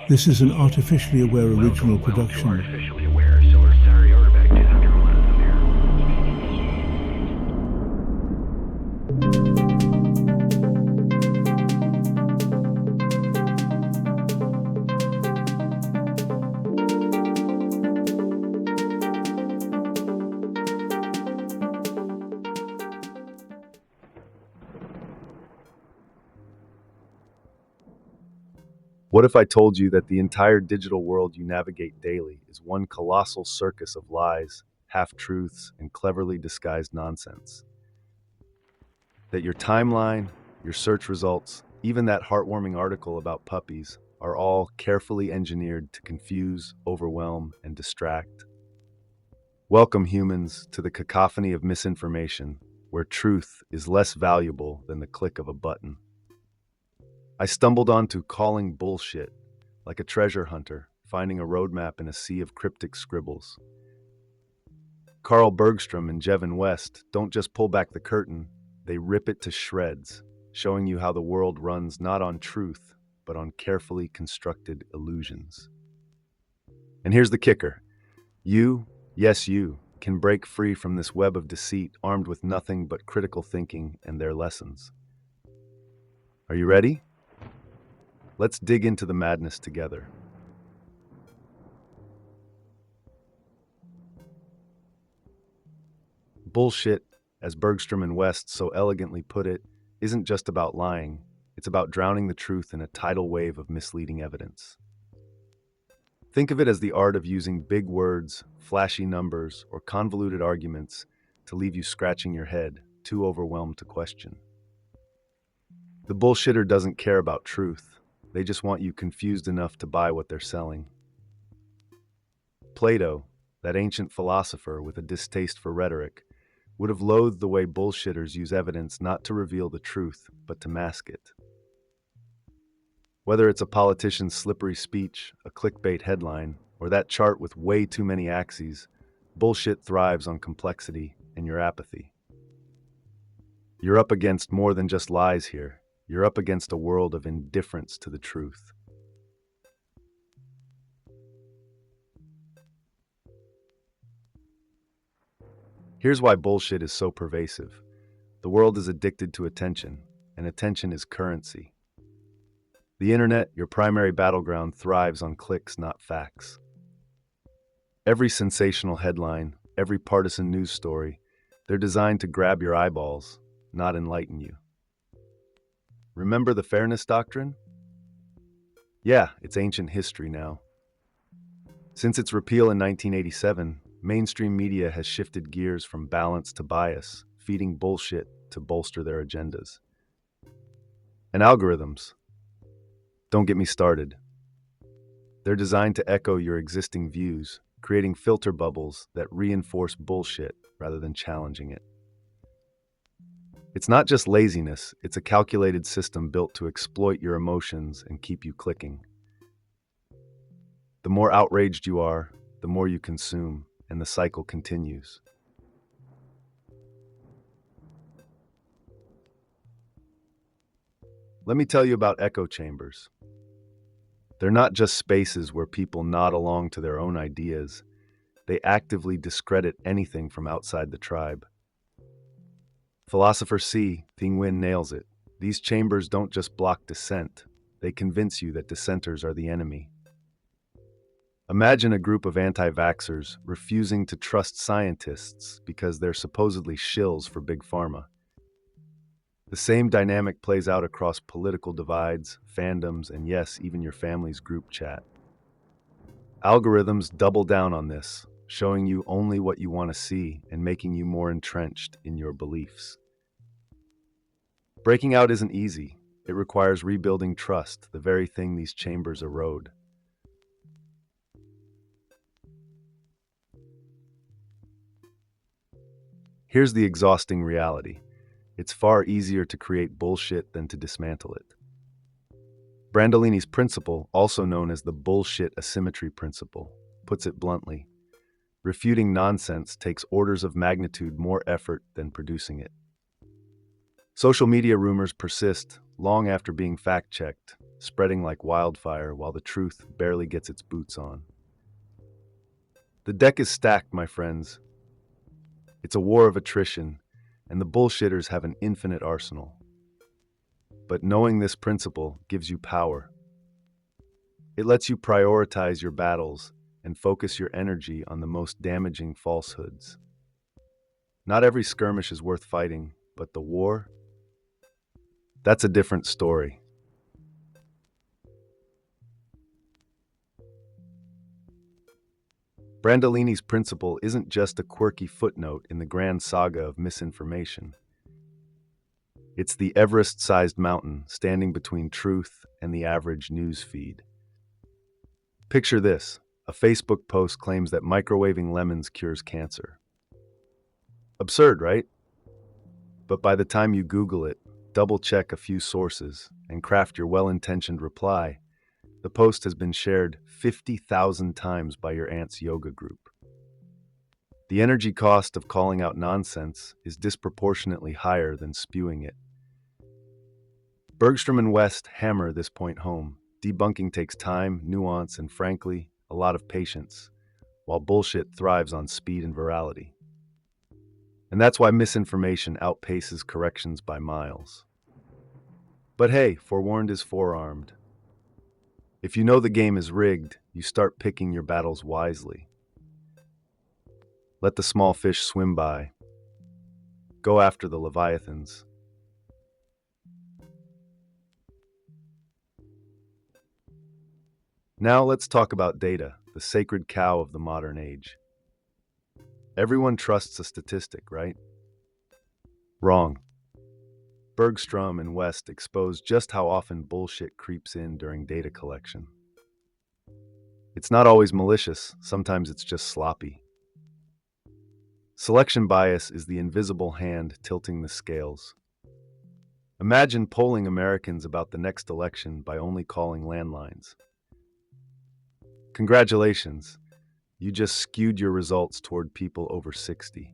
This is an artificially aware original production. What if I told you that the entire digital world you navigate daily is one colossal circus of lies, half-truths, and cleverly disguised nonsense? That your timeline, your search results, even that heartwarming article about puppies are all carefully engineered to confuse, overwhelm, and distract? Welcome, humans, to the cacophony of misinformation, where truth is less valuable than the click of a button. I stumbled onto Calling Bullshit, like a treasure hunter, finding a roadmap in a sea of cryptic scribbles. Bergstrom and Jevin don't just pull back the curtain, they rip it to shreds, showing you how the world runs not on truth, but on carefully constructed illusions. And here's the kicker. You, yes you, can break free from this web of deceit armed with nothing but critical thinking and their lessons. Are you ready? Let's dig into the madness together. Bullshit, as Bergstrom and West so elegantly put it, isn't just about lying. It's about drowning the truth in a tidal wave of misleading evidence. Think of it as the art of using big words, flashy numbers, or convoluted arguments to leave you scratching your head, too overwhelmed to question. The bullshitter doesn't care about truth. They just want you confused enough to buy what they're selling. Plato, that ancient philosopher with a distaste for rhetoric, would have loathed the way bullshitters use evidence not to reveal the truth, but to mask it. Whether it's a politician's slippery speech, a clickbait headline, or that chart with way too many axes, bullshit thrives on complexity and your apathy. You're up against more than just lies here. You're up against a world of indifference to the truth. Here's why bullshit is so pervasive. The world is addicted to attention, and attention is currency. The internet, your primary battleground, thrives on clicks, not facts. Every sensational headline, every partisan news story, they're designed to grab your eyeballs, not enlighten you. Remember the fairness doctrine? Yeah, it's ancient history now. Since its repeal in 1987, mainstream media has shifted gears from balance to bias, feeding bullshit to bolster their agendas. And algorithms, don't get me started. They're designed to echo your existing views, creating filter bubbles that reinforce bullshit rather than challenging it. It's not just laziness, it's a calculated system built to exploit your emotions and keep you clicking. The more outraged you are, the more you consume, and the cycle continues. Let me tell you about echo chambers. They're not just spaces where people nod along to their own ideas. They actively discredit anything from outside the tribe. Philosopher Thing Nguyen nails it. These chambers don't just block dissent, they convince you that dissenters are the enemy. Imagine a group of anti-vaxxers refusing to trust scientists because they're supposedly shills for big pharma. The same dynamic plays out across political divides, fandoms, and yes, even your family's group chat. Algorithms double down on this, showing you only what you want to see and making you more entrenched in your beliefs. Breaking out isn't easy. It requires rebuilding trust, the very thing these chambers erode. Here's the exhausting reality. It's far easier to create bullshit than to dismantle it. Brandolini's principle, also known as the bullshit asymmetry principle, puts it bluntly. Refuting nonsense takes orders of magnitude more effort than producing it. Social media rumors persist long after being fact-checked, spreading like wildfire while the truth barely gets its boots on. The deck is stacked, my friends. It's a war of attrition, and the bullshitters have an infinite arsenal. But knowing this principle gives you power. It lets you prioritize your battles and focus your energy on the most damaging falsehoods. Not every skirmish is worth fighting, but the war? That's a different story. Brandolini's principle isn't just a quirky footnote in the grand saga of misinformation. It's the Everest-sized mountain standing between truth and the average news feed. Picture this. A Facebook post claims that microwaving lemons cures cancer. Absurd, right? But by the time you Google it, double-check a few sources, and craft your well-intentioned reply, the post has been shared 50,000 times by your aunt's yoga group. The energy cost of calling out nonsense is disproportionately higher than spewing it. Bergstrom and West hammer this point home. Debunking takes time, nuance, and frankly, a lot of patience, while bullshit thrives on speed and virality. And that's why misinformation outpaces corrections by miles. But hey, forewarned is forearmed. If you know the game is rigged, you start picking your battles wisely. Let the small fish swim by. Go after the leviathans. Now let's talk about data, the sacred cow of the modern age. Everyone trusts a statistic, right? Wrong. Bergstrom and West expose just how often bullshit creeps in during data collection. It's not always malicious, sometimes it's just sloppy. Selection bias is the invisible hand tilting the scales. Imagine polling Americans about the next election by only calling landlines. Congratulations, you just skewed your results toward people over 60.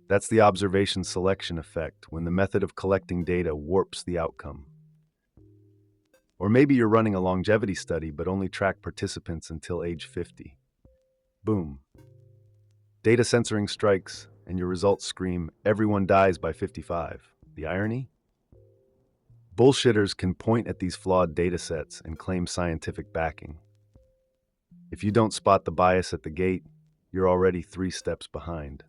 That's the observation selection effect when the method of collecting data warps the outcome. Or maybe you're running a longevity study but only track participants until age 50. Boom. Data censoring strikes, and your results scream, everyone dies by 55. The irony? Bullshitters can point at these flawed data sets and claim scientific backing. If you don't spot the bias at the gate, you're already 3 steps behind.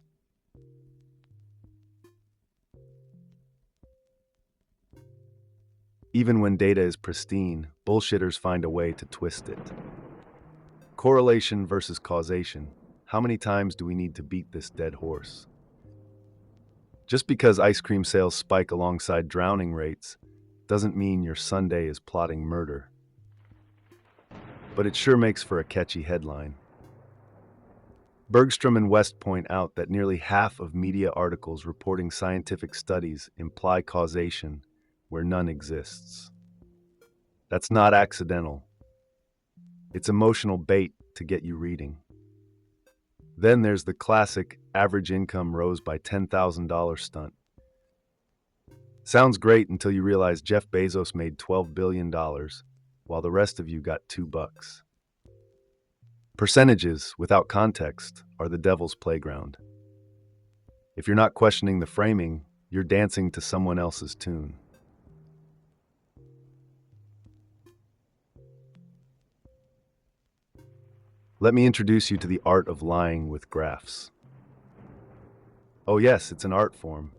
Even when data is pristine, bullshitters find a way to twist it. Correlation versus causation. How many times do we need to beat this dead horse? Just because ice cream sales spike alongside drowning rates doesn't mean your Sunday is plotting murder. But it sure makes for a catchy headline. Bergstrom and West point out that nearly half of media articles reporting scientific studies imply causation where none exists. That's not accidental. It's emotional bait to get you reading. Then there's the classic average income rose by $10,000 stunt. Sounds great until you realize Jeff Bezos made $12 billion, while the rest of you got $2. Percentages, without context, are the devil's playground. If you're not questioning the framing, you're dancing to someone else's tune. Let me introduce you to the art of lying with graphs. Oh yes, it's an art form.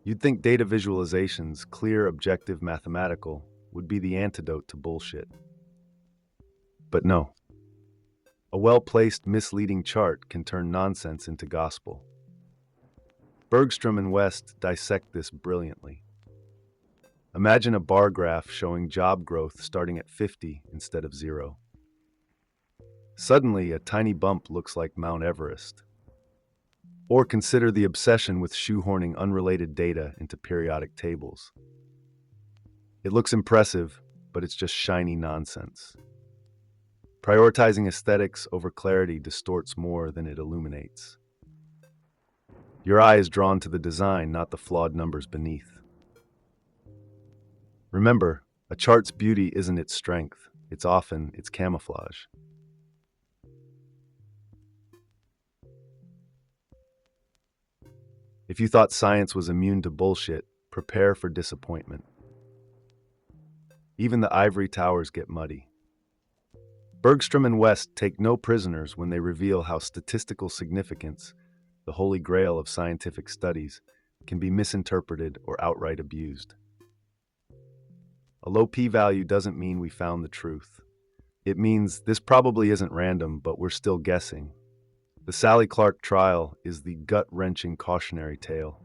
You'd think data visualizations, clear, objective, mathematical, would be the antidote to bullshit. But no. A well-placed, misleading chart can turn nonsense into gospel. Bergstrom and West dissect this brilliantly. Imagine a bar graph showing job growth starting at 50 instead of 0. Suddenly, a tiny bump looks like Mount Everest. Or consider the obsession with shoehorning unrelated data into periodic tables. It looks impressive, but it's just shiny nonsense. Prioritizing aesthetics over clarity distorts more than it illuminates. Your eye is drawn to the design, not the flawed numbers beneath. Remember, A chart's beauty isn't its strength, it's often its camouflage. If you thought science was immune to bullshit, prepare for disappointment. Even the ivory towers get muddy. Bergstrom and West take no prisoners when they reveal how statistical significance, the holy grail of scientific studies, can be misinterpreted or outright abused. A low p-value doesn't mean we found the truth. It means this probably isn't random, but we're still guessing. The Sally Clark trial is the gut-wrenching cautionary tale.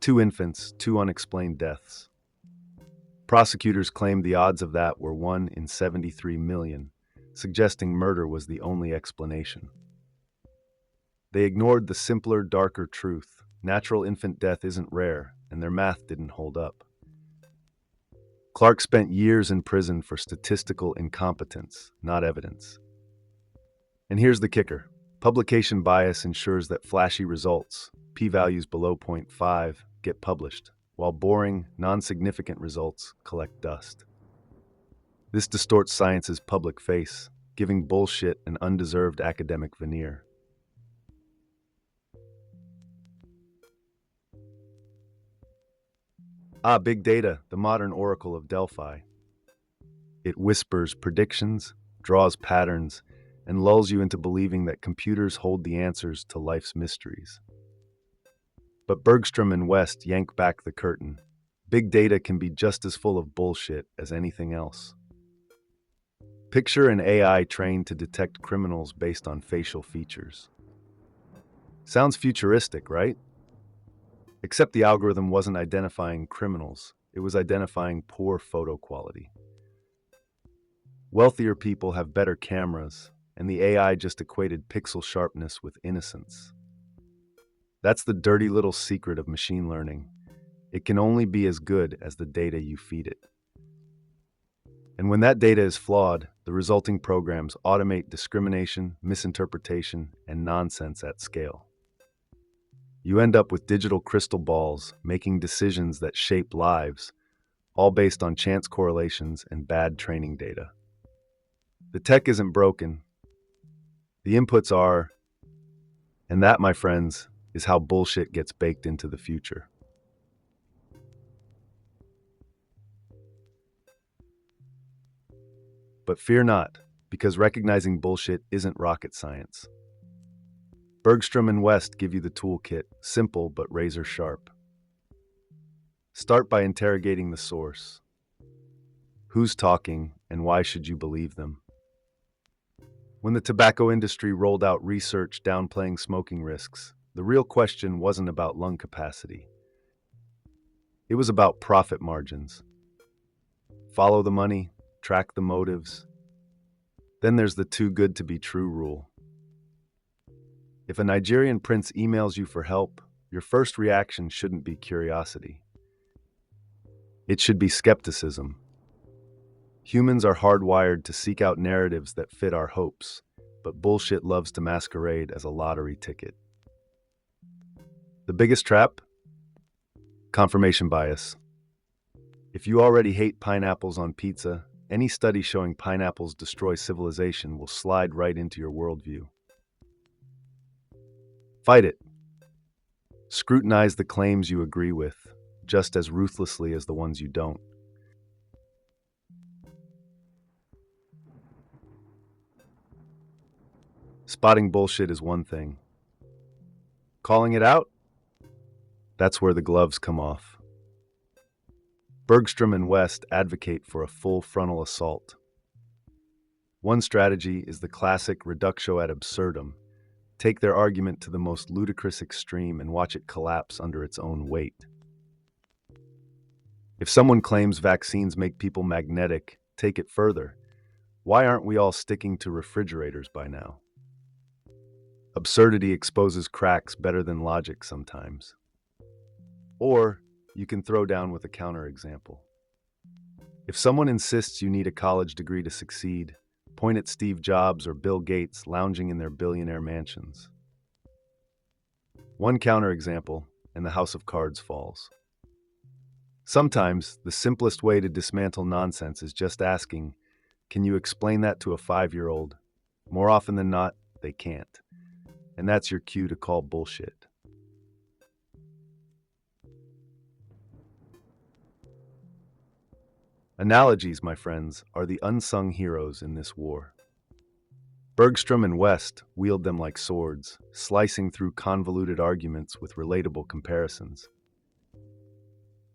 2 infants, 2 unexplained deaths. Prosecutors claimed the odds of that were 1 in 73 million, suggesting murder was the only explanation. They ignored the simpler, darker truth. Natural infant death isn't rare, and their math didn't hold up. Clark spent years in prison for statistical incompetence, not evidence. And here's the kicker. Publication bias ensures that flashy results, p-values below 0.5, get published, while boring, non-significant results collect dust. This distorts science's public face, giving bullshit an undeserved academic veneer. Big data, the modern oracle of Delphi. It whispers predictions, draws patterns, and lulls you into believing that computers hold the answers to life's mysteries. But Bergstrom and West yank back the curtain. Big data can be just as full of bullshit as anything else. Picture an AI trained to detect criminals based on facial features. Sounds futuristic, right? Except the algorithm wasn't identifying criminals, it was identifying poor photo quality. Wealthier people have better cameras, and the AI just equated pixel sharpness with innocence. That's the dirty little secret of machine learning. It can only be as good as the data you feed it. And when that data is flawed, the resulting programs automate discrimination, misinterpretation, and nonsense at scale. You end up with digital crystal balls making decisions that shape lives, all based on chance correlations and bad training data. The tech isn't broken. The inputs are, and that, my friends, is how bullshit gets baked into the future. But fear not, because recognizing bullshit isn't rocket science. Bergstrom and West give you the toolkit, simple but razor sharp. Start by interrogating the source. Who's talking, and why should you believe them? When the tobacco industry rolled out research downplaying smoking risks, the real question wasn't about lung capacity. It was about profit margins. Follow the money, track the motives. Then there's the too good to be true rule. If a Nigerian prince emails you for help, your first reaction shouldn't be curiosity. It should be skepticism. Humans are hardwired to seek out narratives that fit our hopes, but bullshit loves to masquerade as a lottery ticket. The biggest trap? Confirmation bias. If you already hate pineapples on pizza, any study showing pineapples destroy civilization will slide right into your worldview. Fight it. Scrutinize the claims you agree with, just as ruthlessly as the ones you don't. Spotting bullshit is one thing. Calling it out? That's where the gloves come off. Bergstrom and West advocate for a full frontal assault. One strategy is the classic reductio ad absurdum. Take their argument to the most ludicrous extreme and watch it collapse under its own weight. If someone claims vaccines make people magnetic, take it further. Why aren't we all sticking to refrigerators by now? Absurdity exposes cracks better than logic sometimes. Or you can throw down with a counterexample. If someone insists you need a college degree to succeed, point at Steve Jobs or Bill Gates lounging in their billionaire mansions. One counterexample, and the house of cards falls. Sometimes, the simplest way to dismantle nonsense is just asking, can you explain that to a 5-year-old? More often than not, they can't. And that's your cue to call bullshit. Analogies, my friends, are the unsung heroes in this war. Bergstrom and West wield them like swords, slicing through convoluted arguments with relatable comparisons.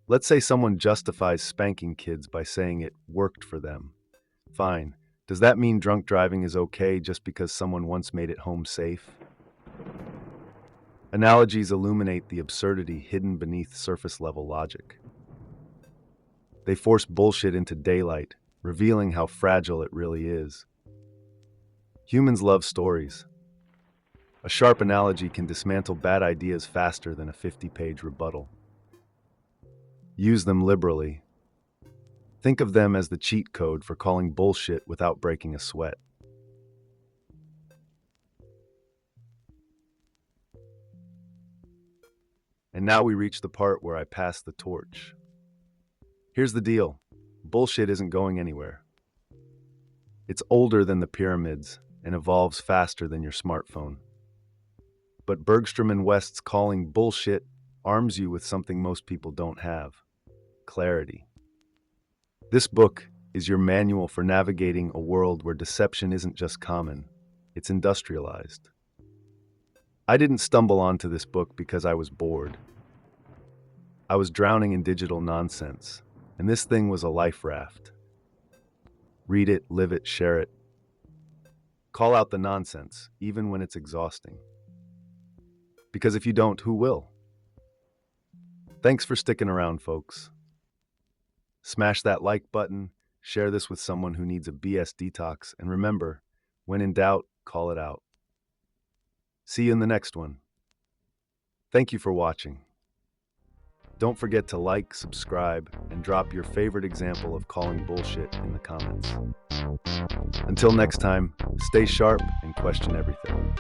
Let's say someone justifies spanking kids by saying it worked for them. Fine. Does that mean drunk driving is okay just because someone once made it home safe? Analogies illuminate the absurdity hidden beneath surface-level logic. They force bullshit into daylight, revealing how fragile it really is. Humans love stories. A sharp analogy can dismantle bad ideas faster than a 50-page rebuttal. Use them liberally. Think of them as the cheat code for calling bullshit without breaking a sweat. And now we reach the part where I pass the torch. Here's the deal. Bullshit isn't going anywhere. It's older than the pyramids and evolves faster than your smartphone. But Bergstrom and West's calling bullshit arms you with something most people don't have: clarity. This book is your manual for navigating a world where deception isn't just common, it's industrialized. I didn't stumble onto this book because I was bored. I was drowning in digital nonsense, and this thing was a life raft. Read it, live it, share it. Call out the nonsense, even when it's exhausting. Because if you don't, who will? Thanks for sticking around, folks. Smash that like button, share this with someone who needs a BS detox, and remember, when in doubt, call it out. See you in the next one. Thank you for watching. Don't forget to like, subscribe, and drop your favorite example of calling bullshit in the comments. Until next time, stay sharp and question everything.